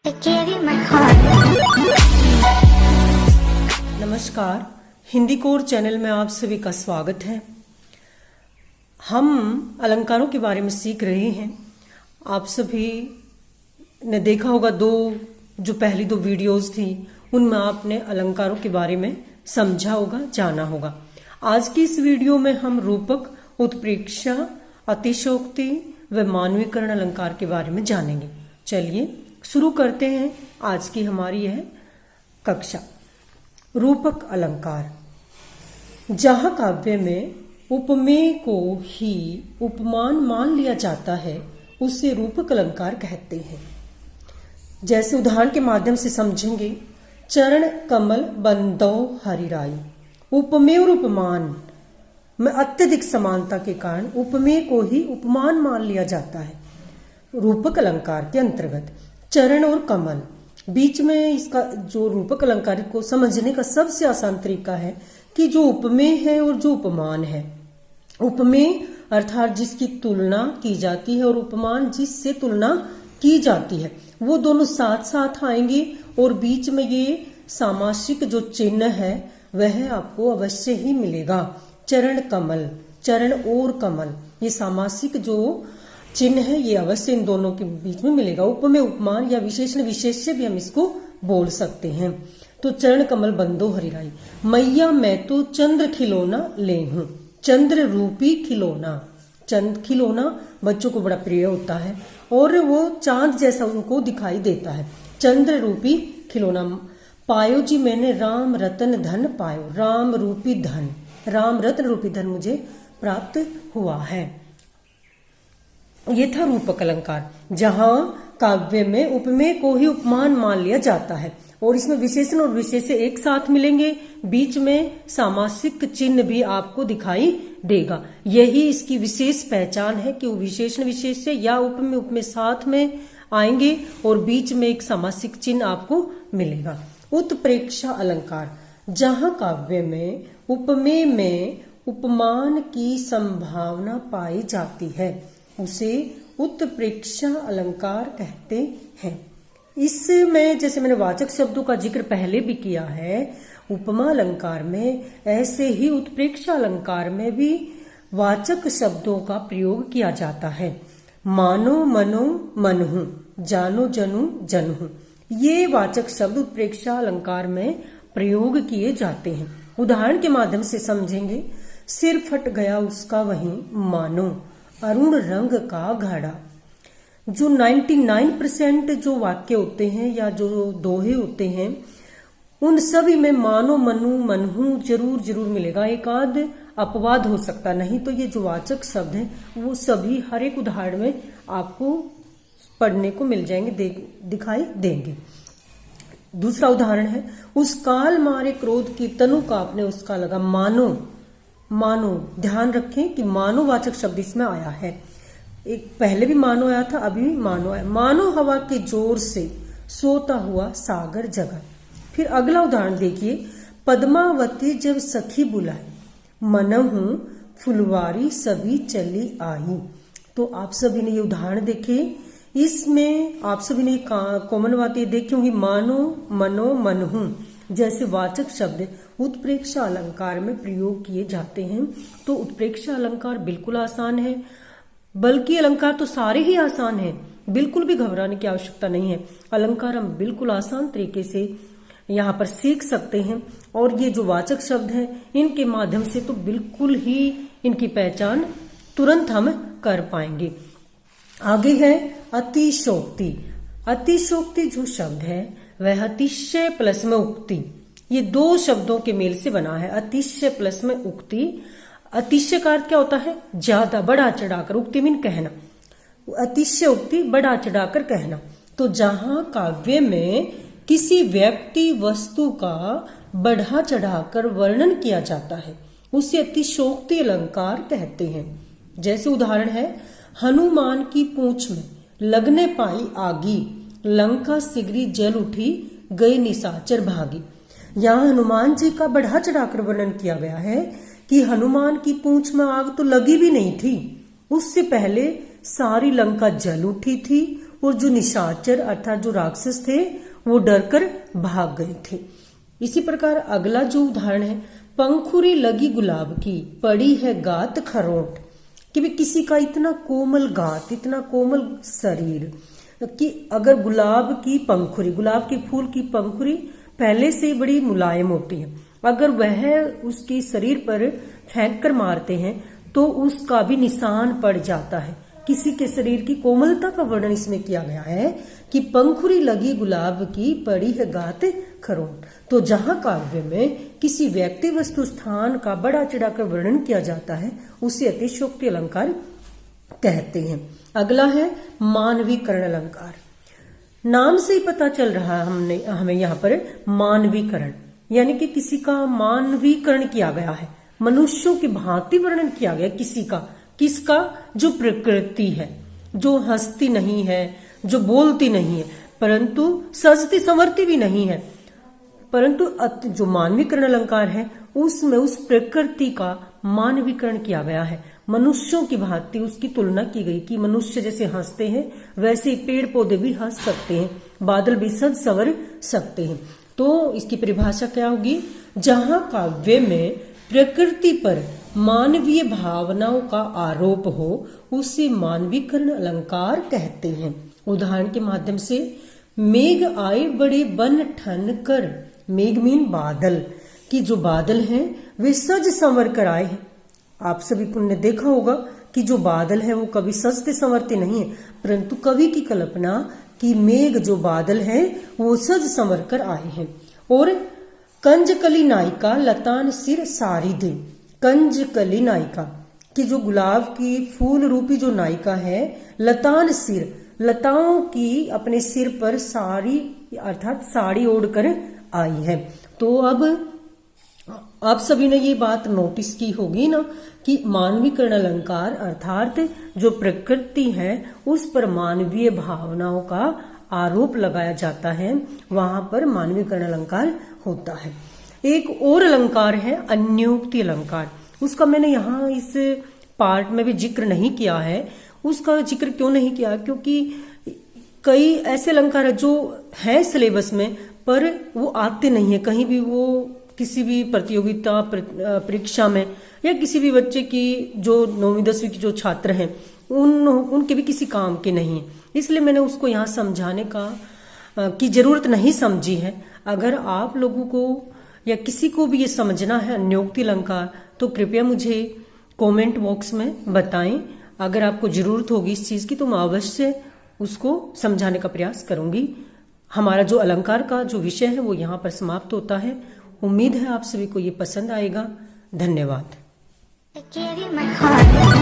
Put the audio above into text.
I gave you my heart. नमस्कार, Hindi core channel में आप सभी का स्वागत है। हम अलंकारों के बारे में सीख रहे हैं। आप सभी ने देखा होगा जो पहली दो वीडियोस थी उनमें आपने अलंकारों के बारे में समझा होगा, जाना होगा। आज की इस वीडियो में हम रूपक, उत्प्रेक्षा, अतिशयोक्ति व मानवीकरण अलंकार के बारे में जानेंगे। चलिए शुरू करते हैं आज की हमारी यह कक्षा। रूपक अलंकार। जहाँ काव्य में उपमेय को ही उपमान मान लिया जाता है उसे रूपक अलंकार कहते हैं। जैसे उदाहरण के माध्यम से समझेंगे। चरण कमल बंदो हरिराई। उपमेय और उपमान में अत्यधिक समानता के कारण उपमेय को ही उपमान मान लिया जाता है। रूपक अलंकार के अंतर्गत चरण और कमल बीच में इसका जो रूपक अलंकार को समझने का सबसे आसान तरीका है कि जो उपमेय है और जो उपमान है। उपमेय अर्थात जिसकी तुलना की जाती है और उपमान जिससे तुलना की जाती है, वो दोनों साथ साथ आएंगे और बीच में ये सामासिक जो चिन्ह है वह आपको अवश्य ही मिलेगा। चरण कमल, चरण और कमल, ये सामासिक जो चिन्ह है ये अवश्य इन दोनों के बीच में मिलेगा। उपमेय, उपमान या विशेषण, विशेष्य भी हम इसको बोल सकते हैं। तो चरण कमल बंदो हरिराई। मैया मैं तो चंद्र खिलौना ले हूं। चंद्र रूपी खिलौना। चंद्र खिलौना बच्चों को बड़ा प्रिय होता है और वो चांद जैसा उनको दिखाई देता है। चंद्र रूपी खिलौना। पायो जी मैंने राम रतन धन पायो। राम रूपी धन, राम रत्न रूपी धन मुझे प्राप्त हुआ है। ये था रूपक अलंकार, जहां काव्य में उपमेय को ही उपमान मान लिया जाता है और इसमें विशेषण और विशेष्य एक साथ मिलेंगे। बीच में सामासिक चिन्ह भी आपको दिखाई देगा। यही इसकी विशेष पहचान है कि विशेषण, विशेष्य या उपमेय, उपमेय साथ में आएंगे और बीच में एक सामासिक चिन्ह आपको मिलेगा। उत्प्रेक्षा अलंकार। जहां काव्य में उपमेय में उपमान की संभावना पाई जाती है उसे उत्प्रेक्षा अलंकार कहते हैं। इसमें जैसे मैंने वाचक शब्दों का जिक्र पहले भी किया है, उपमा अलंकार में, ऐसे ही उत्प्रेक्षा अलंकार में भी वाचक शब्दों का प्रयोग किया जाता है। मानो मनो मनहु, जानो जनु जनहु, ये वाचक शब्द उत्प्रेक्षा अलंकार में प्रयोग किए जाते हैं। उदाहरण के माध्यम से समझेंगे। सिर फट गया उसका वहीं मानो अरुण रंग का घड़ा। जो 99% जो वाक्य होते हैं या जो दोहे होते हैं उन सभी में मानो मनु मनहु जरूर जरूर मिलेगा। एक आध अपवाद हो सकता, नहीं तो ये जो वाचक शब्द हैं वो सभी हर एक उदाहरण में आपको पढ़ने को मिल जाएंगे, दिखाई देंगे। दूसरा उदाहरण है। उस काल मारे क्रोध की तनु कांपने उसका लगा। मानो, मानो, ध्यान रखें कि मानो वाचक शब्द इसमें आया है। एक पहले भी मानो आया था, अभी भी मानो आया। मानो हवा के जोर से सोता हुआ सागर जगा। फिर अगला उदाहरण देखिए। पद्मावती जब सखी बुलाई मनहु फुलवारी सभी चली आई। तो आप सभी ने ये उदाहरण देखे। इसमें आप सभी ने कॉमन बात ये देखी होंगी, मानो मनो मनहु जैसे वाचक शब्द उत्प्रेक्षा अलंकार में प्रयोग किए जाते हैं। तो उत्प्रेक्षा अलंकार बिल्कुल आसान है, बल्कि अलंकार तो सारे ही आसान हैं, बिल्कुल भी घबराने की आवश्यकता नहीं है। अलंकार हम बिल्कुल आसान तरीके से यहाँ पर सीख सकते हैं और ये जो वाचक शब्द हैं इनके माध्यम से तो बिल्कुल ही इनकी पहचान तुरंत हम कर पाएंगे। आगे है अतिशयोक्ति। अतिशयोक्ति जो शब्द है वह अतिशय प्लस में उक्ति, ये दो शब्दों के मेल से बना है। अतिशय प्लस में उक्ति। अतिशय का अर्थ क्या होता है? ज्यादा, बढ़ा चढ़ाकर। उक्ति मीन कहना। अतिशय उक्ति, बढ़ा चढ़ाकर कहना। तो जहां काव्य में किसी व्यक्ति वस्तु का बढ़ा चढ़ाकर वर्णन किया जाता है उसे अतिशयोक्ति अलंकार कहते हैं। जैसे उदाहरण है। हनुमान की पूंछ में लगने पाई आगी, लंका सिगरी जल उठी गए निशाचर भागी। यहाँ हनुमान जी का बढ़ा चढ़ाकर वर्णन किया गया है कि हनुमान की पूंछ में आग तो लगी भी नहीं थी, उससे पहले सारी लंका जल उठी थी और जो निशाचर अर्थात जो राक्षस थे वो डरकर भाग गए थे। इसी प्रकार अगला जो उदाहरण है, पंखुरी लगी गुलाब की पड़ी है गात खरोंट, कि भी किसी का इतना कोमल गात, इतना कोमल शरीर कि अगर गुलाब की पंखुरी, गुलाब के फूल की पंखुरी पहले से बड़ी मुलायम होती है, अगर वह उसके शरीर पर फेंक कर मारते हैं तो उसका भी निशान पड़ जाता है। किसी के शरीर की कोमलता का वर्णन इसमें किया गया है कि पंखुरी लगी गुलाब की पड़ी है गात खरोंट। तो जहां काव्य में किसी व्यक्ति वस्तु स्थान का बड़ा चढ़ाकर वर्णन किया जाता है उसे अतिशयोक्ति अलंकार कहते हैं। अगला है मानवीकरण अलंकार। नाम से ही पता चल रहा है हमें यहाँ पर मानवीकरण, यानी कि किसी का मानवीकरण किया गया है, मनुष्यों की भांति वर्णन किया गया किसी का। किसका? जो प्रकृति है, जो हंसती नहीं है, जो बोलती नहीं है, परंतु सजती संवरती भी नहीं है, परंतु जो मानवीकरण अलंकार है उसमें उस प्रकृति का मानवीकरण किया गया है। मनुष्यों की भांति उसकी तुलना की गई कि मनुष्य जैसे हंसते हैं वैसे पेड़ पौधे भी हंस सकते हैं, बादल भी सज संवर सकते हैं। तो इसकी परिभाषा क्या होगी? जहां काव्य में प्रकृति पर मानवीय भावनाओं का आरोप हो उसे मानवीकरण अलंकार कहते हैं। उदाहरण के माध्यम से, मेघ आए बड़े बन ठन कर, मेघ मीन बादल, कि जो बादल हैं वे सज संवर कर आए हैं। आप सभी को ने देखा होगा कि जो बादल है वो कभी सजते संवरते नहीं है, परंतु कवि की कल्पना कि मेघ जो बादल है वो सज संवर कर आए हैं। और कंजकली नायिका लतान सिर सारी दे, कंजकली नायिका कि जो गुलाब की फूल रूपी जो नायिका है, लतान सिर, लताओं की अपने सिर पर साड़ी अर्थात साड़ी ओढ़कर आई है। तो अब आप सभी ने ये बात नोटिस की होगी ना कि मानवीकरण अलंकार अर्थात जो प्रकृति है उस पर मानवीय भावनाओं का आरोप लगाया जाता है, वहां पर मानवीकरण अलंकार होता है। एक और अलंकार है अन्योक्ति अलंकार। उसका मैंने यहाँ इस पार्ट में भी जिक्र नहीं किया है। उसका जिक्र क्यों नहीं किया? क्योंकि कई ऐसे अलंकार है जो है सिलेबस में पर वो आते नहीं है कहीं भी। वो किसी भी प्रतियोगिता परीक्षा में या किसी भी बच्चे की जो 9वीं 10वीं की जो छात्र हैं उनके भी किसी काम के नहीं है, इसलिए मैंने उसको यहाँ समझाने की जरूरत नहीं समझी है। अगर आप लोगों को या किसी को भी ये समझना है अन्योक्ति अलंकार तो कृपया मुझे कमेंट बॉक्स में बताएं। अगर आपको जरूरत होगी इस चीज की तो मैं अवश्य उसको समझाने का प्रयास करूंगी। हमारा जो अलंकार का जो विषय है वो यहाँ पर समाप्त होता है। उम्मीद है आप सभी को ये पसंद आएगा। धन्यवाद। I gave you my heart.